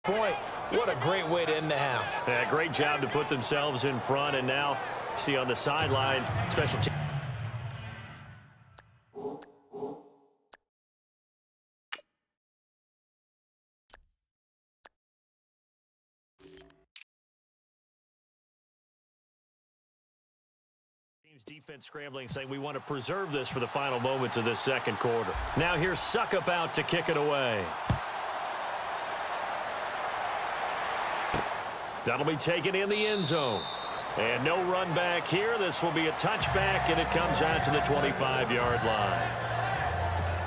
Point. What a great way to end the half. Yeah, great job to put themselves in front, and now see on the sideline, special team. Defense scrambling, saying we want to preserve this for the final moments of this second quarter. Now here's Suckup out to kick it away. That'll be taken in the end zone. And no run back here. This will be a touchback, and it comes out to the 25-yard line.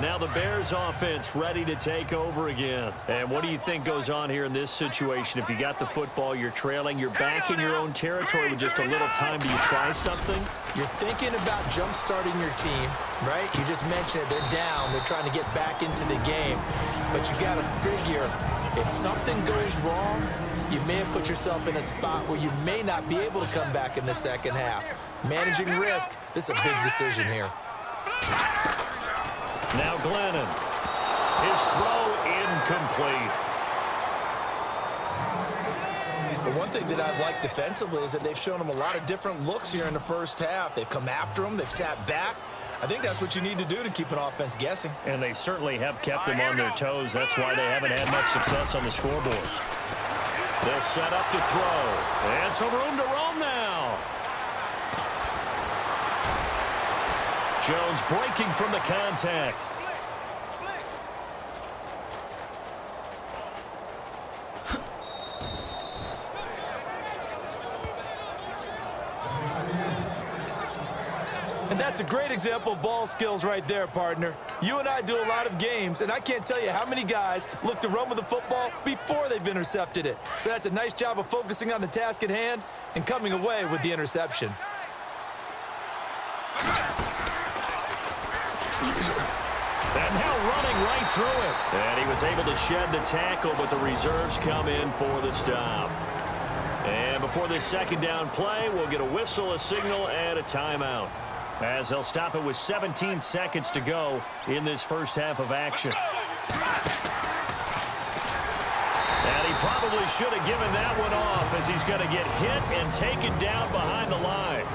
Now the Bears offense ready to take over again. And what do you think goes on here in this situation? If you got the football, you're trailing, you're back in your own territory with just a little time. Do you try something? You're thinking about jump-starting your team, right? You just mentioned it. They're down. They're trying to get back into the game. But you got to figure, if something goes wrong, you may have put yourself in a spot where you may not be able to come back in the second half. Managing risk, this is a big decision here. Now Glennon. His throw incomplete. The one thing that I've liked defensively is that they've shown him a lot of different looks here in the first half. They've come after him. They've sat back. I think that's what you need to do to keep an offense guessing. And they certainly have kept them on their toes. That's why they haven't had much success on the scoreboard. They'll set up to throw. And some room to roam now. Jones breaking from the contact. And that's a great example of ball skills right there, partner. You and I do a lot of games, and I can't tell you how many guys look to run with the football before they've intercepted it. So that's a nice job of focusing on the task at hand and coming away with the interception. And now running right through it. And he was able to shed the tackle, but the reserves come in for the stop. And before this second down play, we'll get a whistle, a signal, and a timeout, as they'll stop it with 17 seconds to go in this first half of action. And he probably should have given that one off, as he's going to get hit and taken down behind the line.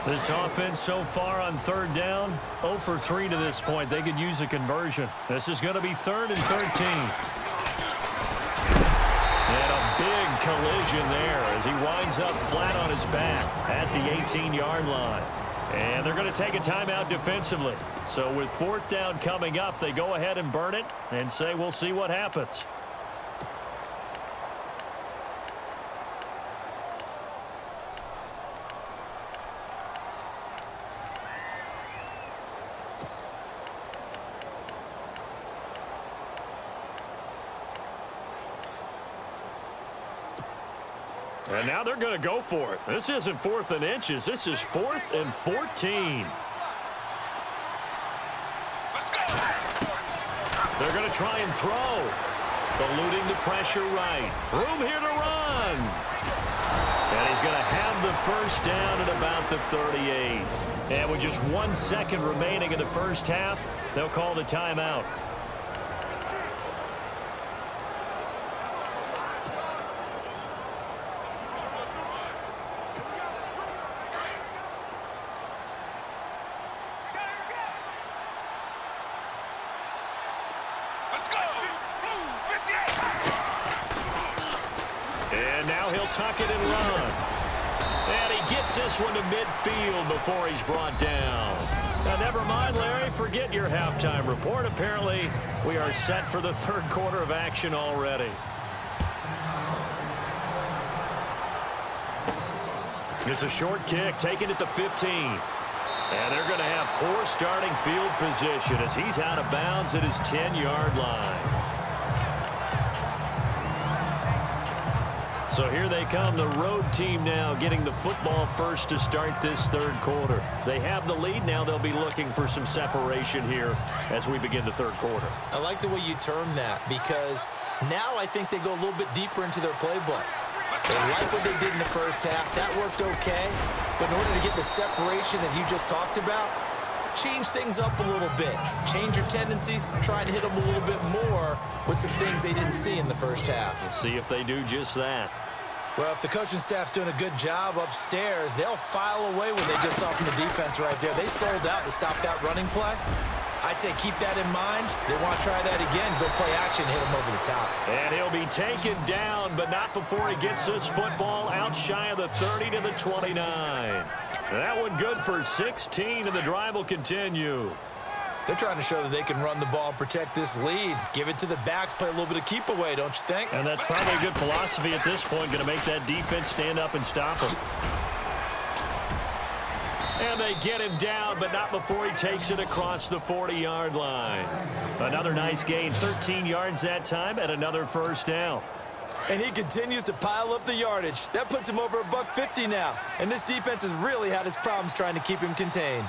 This offense so far on third down, 0 for 3 to this point. They could use a conversion. This is going to be 3rd and 13. And a big collision there as he winds up flat on his back at the 18-yard line. And they're going to take a timeout defensively. So with 4th down coming up, they go ahead and burn it and say we'll see what happens. And now they're going to go for it. This isn't 4th and inches. This is 4th and 14. Let's go. They're going to try and throw. Eluding the pressure right. Room here to run. And he's going to have the first down at about the 38. And with just 1 second remaining in the first half, they'll call the timeout. And now he'll tuck it and run. And he gets this one to midfield before he's brought down. Now, never mind, Larry. Forget your halftime report. Apparently, we are set for the third quarter of action already. It's a short kick, taken at the 15. And they're going to have poor starting field position as he's out of bounds at his 10-yard line. So here they come, the road team now getting the football first to start this third quarter. They have the lead. Now they'll be looking for some separation here as we begin the third quarter. I like the way you term that, because now I think they go a little bit deeper into their playbook. They like what they did in the first half. That worked okay. But in order to get the separation that you just talked about, change things up a little bit. Change your tendencies, try and hit them a little bit more with some things they didn't see in the first half. We'll see if they do just that. Well, if the coaching staff's doing a good job upstairs, they'll file away what they just saw from the defense right there. They sold out to stop that running play. I'd say keep that in mind. They want to try that again. Go play action, hit him over the top. And he'll be taken down, but not before he gets this football out shy of the 30 to the 29. That one good for 16, and the drive will continue. They're trying to show that they can run the ball and protect this lead. Give it to the backs, play a little bit of keep away, don't you think? And that's probably a good philosophy at this point, going to make that defense stand up and stop him. And they get him down, but not before he takes it across the 40-yard line. Another nice gain, 13 yards that time, and another first down. And he continues to pile up the yardage. That puts him over $150 now. And this defense has really had its problems trying to keep him contained.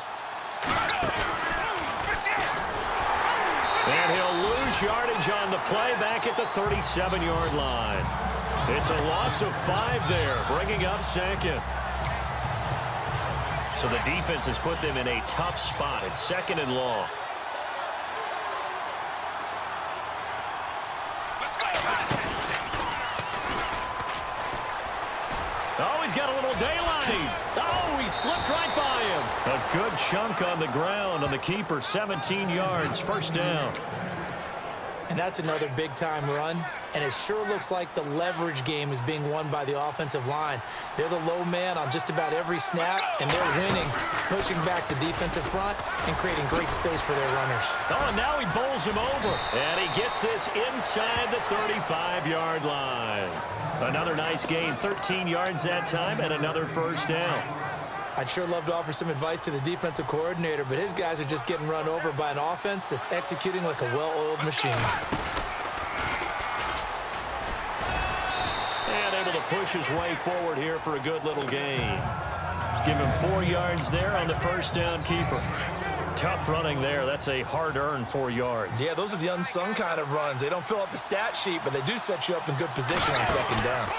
And he'll lose yardage on the play back at the 37-yard line. It's a loss of 5 there, bringing up second. So the defense has put them in a tough spot at second and long. Oh, he's got a little daylight. Oh, he slipped right by him. A good chunk on the ground on the keeper, 17 yards, first down. And that's another big-time run. And it sure looks like the leverage game is being won by the offensive line. They're the low man on just about every snap, and they're winning, pushing back the defensive front and creating great space for their runners. Oh, and now he bowls him over. And he gets this inside the 35-yard line. Another nice gain, 13 yards that time, and another first down. I'd sure love to offer some advice to the defensive coordinator, but his guys are just getting run over by an offense that's executing like a well-oiled machine. And able to push his way forward here for a good little gain. Give him 4 yards there on the first down keeper. Tough running there. That's a hard-earned 4 yards. Yeah, those are the unsung kind of runs. They don't fill up the stat sheet, but they do set you up in good position on second down.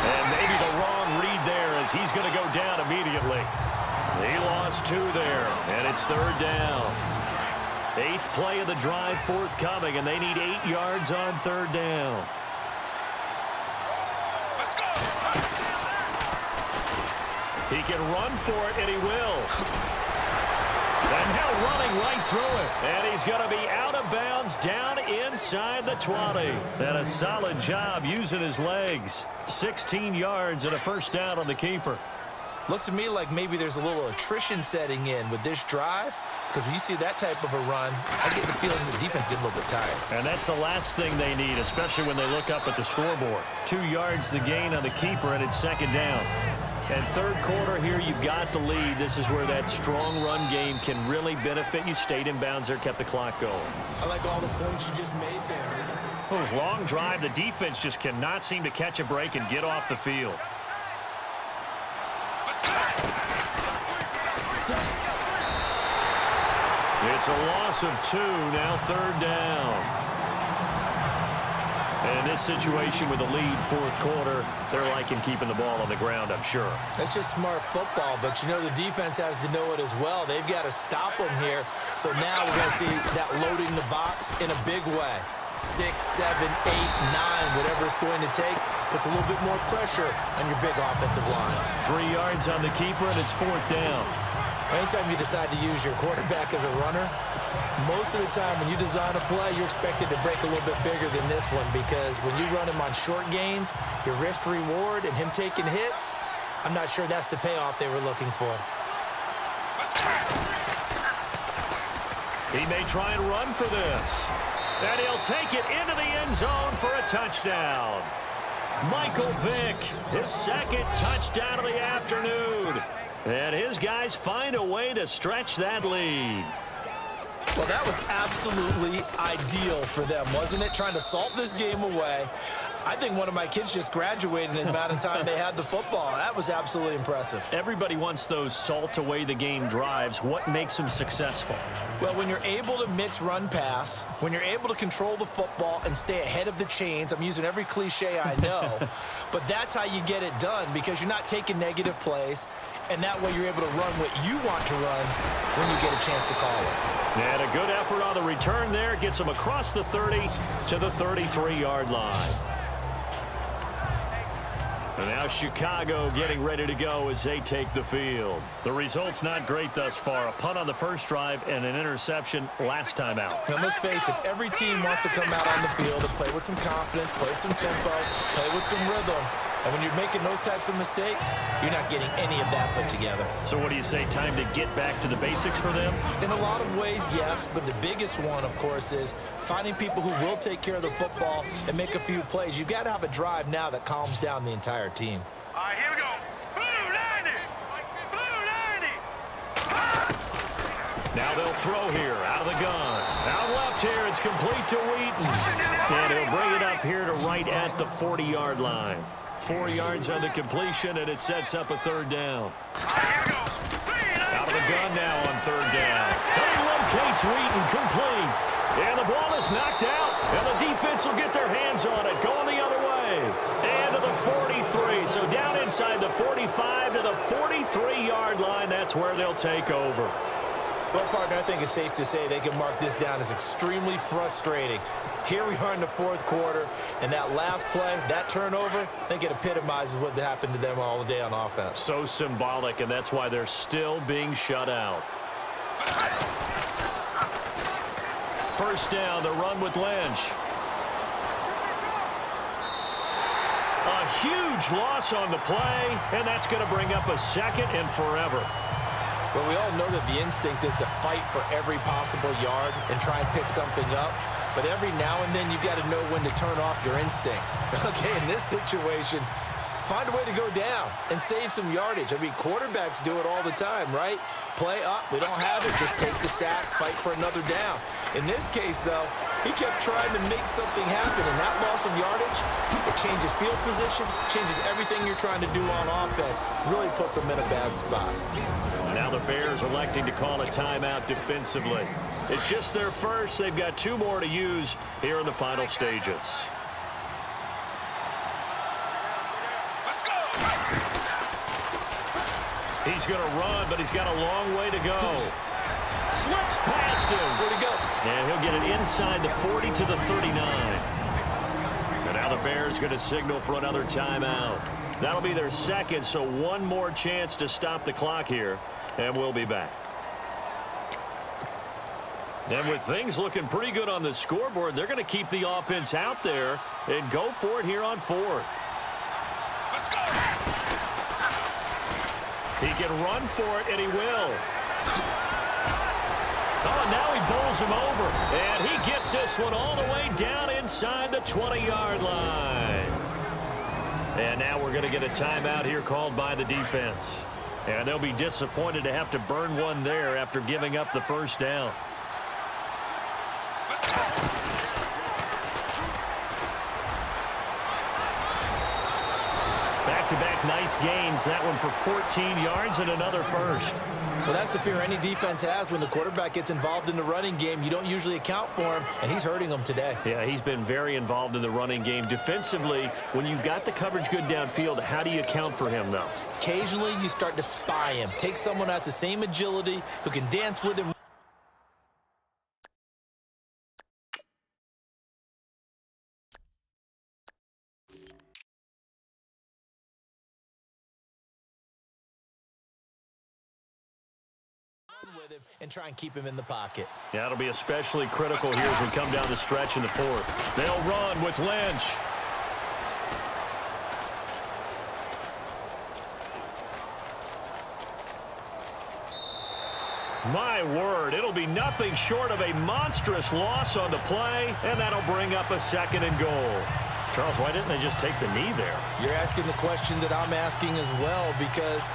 And maybe the wrong read there as he's going to go down immediately. He lost 2 there, and it's third down. 8th play of the drive forthcoming, and they need 8 yards on third down. He can run for it, and he will. And now running right through it. And he's going to be out of bounds down inside the 20. And a solid job using his legs. 16 yards and a first down on the keeper. Looks to me like maybe there's a little attrition setting in with this drive, because when you see that type of a run, I get the feeling the defense gets a little bit tired. And that's the last thing they need, especially when they look up at the scoreboard. 2 yards the gain on the keeper, and it's second down. And third quarter here, you've got the lead. This is where that strong run game can really benefit you. Stayed in bounds there, kept the clock going. I like all the points you just made there. Oh, long drive. The defense just cannot seem to catch a break and get off the field. It's a loss of 2, now third down. And this situation with the lead fourth quarter, they're liking keeping the ball on the ground, I'm sure. That's just smart football, but you know the defense has to know it as well. They've got to stop them here. So now we're going to see that loading the box in a big way. 6, 7, 8, 9, whatever it's going to take, puts a little bit more pressure on your big offensive line. 3 yards on the keeper, and it's fourth down. Anytime you decide to use your quarterback as a runner, most of the time when you design a play, you're expected to break a little bit bigger than this one, because when you run him on short gains, your risk-reward and him taking hits, I'm not sure that's the payoff they were looking for. He may try and run for this. And he'll take it into the end zone for a touchdown. Michael Vick, his second touchdown of the afternoon. And his guys find a way to stretch that lead. Well, that was absolutely ideal for them, wasn't it? Trying to salt this game away. I think one of my kids just graduated in the amount of time they had the football. That was absolutely impressive. Everybody wants those salt-away-the-game drives. What makes them successful? Well, when you're able to mix run-pass, when you're able to control the football and stay ahead of the chains, I'm using every cliche I know, but that's how you get it done because you're not taking negative plays, and that way you're able to run what you want to run when you get a chance to call it. And a good effort on the return there gets them across the 30 to the 33-yard line. And now Chicago getting ready to go as they take the field. The result's not great thus far. A punt on the first drive and an interception last time out. Now, let's face it, every team wants to come out on the field and play with some confidence, play some tempo, play with some rhythm. And when you're making those types of mistakes, you're not getting any of that put together. So what do you say, time to get back to the basics for them? In a lot of ways, yes, but the biggest one, of course, is finding people who will take care of the football and make a few plays. You've got to have a drive now that calms down the entire team. All right, here we go. Blue 90. Blue 90. Now they'll throw here out of the gun. Out left here, it's complete to Wheaton. And he'll bring it up here to right at the 40-yard line. 4 yards on the completion, and it sets up a third down. Out of the gun now on third down. And he locates Wheaton complete. And the ball is knocked out, and the defense will get their hands on it, going the other way. And to the 43, so down inside the 45 to the 43-yard line. That's where they'll take over. Well, partner, I think it's safe to say they can mark this down as extremely frustrating. Here we are in the fourth quarter, and that last play, that turnover, I think it epitomizes what happened to them all day on offense. So symbolic, and that's why they're still being shut out. First down, the run with Lynch. A huge loss on the play, and that's going to bring up a second and forever. Well, we all know that the instinct is to fight for every possible yard and try and pick something up. But every now and then, you've got to know when to turn off your instinct. Okay, in this situation, find a way to go down and save some yardage. I mean, quarterbacks do it all the time, right? Play up, we don't have it, just take the sack, fight for another down. In this case, though, he kept trying to make something happen, and that loss of yardage, it changes field position, changes everything you're trying to do on offense, really puts them in a bad spot. Now the Bears electing to call a timeout defensively. It's just their first. They've got 2 more to use here in the final stages. Let's go. He's going to run, but he's got a long way to go. Slips past him. Where'd he go? And he'll get it inside the 40 to the 39. And now the Bears going to signal for another timeout. That'll be their second, so one more chance to stop the clock here, and we'll be back. And with things looking pretty good on the scoreboard, they're going to keep the offense out there and go for it here on fourth. Let's go. He can run for it, and he will. Oh, and now he bowls him over. And he gets this one all the way down inside the 20-yard line. And now we're going to get a timeout here called by the defense. And they'll be disappointed to have to burn one there after giving up the first down. Back-to-back nice gains. That one for 14 yards and another first. Well, that's the fear any defense has when the quarterback gets involved in the running game. You don't usually account for him, and he's hurting them today. Yeah, he's been very involved in the running game. Defensively, when you've got the coverage good downfield, how do you account for him, though? Occasionally, you start to spy him. Take someone that's the same agility, who can dance with him. With him and try and keep him in the pocket. Yeah, it'll be especially critical here as we come down the stretch in the fourth. They'll run with Lynch. My word, it'll be nothing short of a monstrous loss on the play, and that'll bring up a second and goal. Charles, why didn't they just take the knee there? You're asking the question that I'm asking as well, because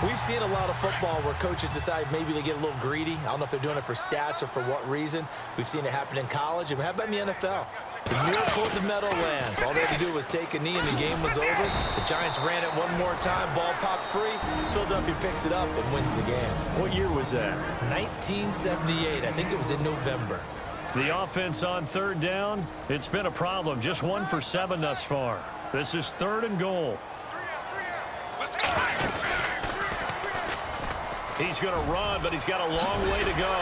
we've seen a lot of football where coaches decide maybe they get a little greedy. I don't know if they're doing it for stats or for what reason. We've seen it happen in college. And how about in the NFL? The miracle of the Meadowlands. All they had to do was take a knee and the game was over. The Giants ran it one more time. Ball popped free. Philadelphia picks it up and wins the game. What year was that? 1978. I think it was in November. The offense on third down, it's been a problem. Just 1 for 7 thus far. This is 3rd and goal. Let's go. He's going to run, but he's got a long way to go.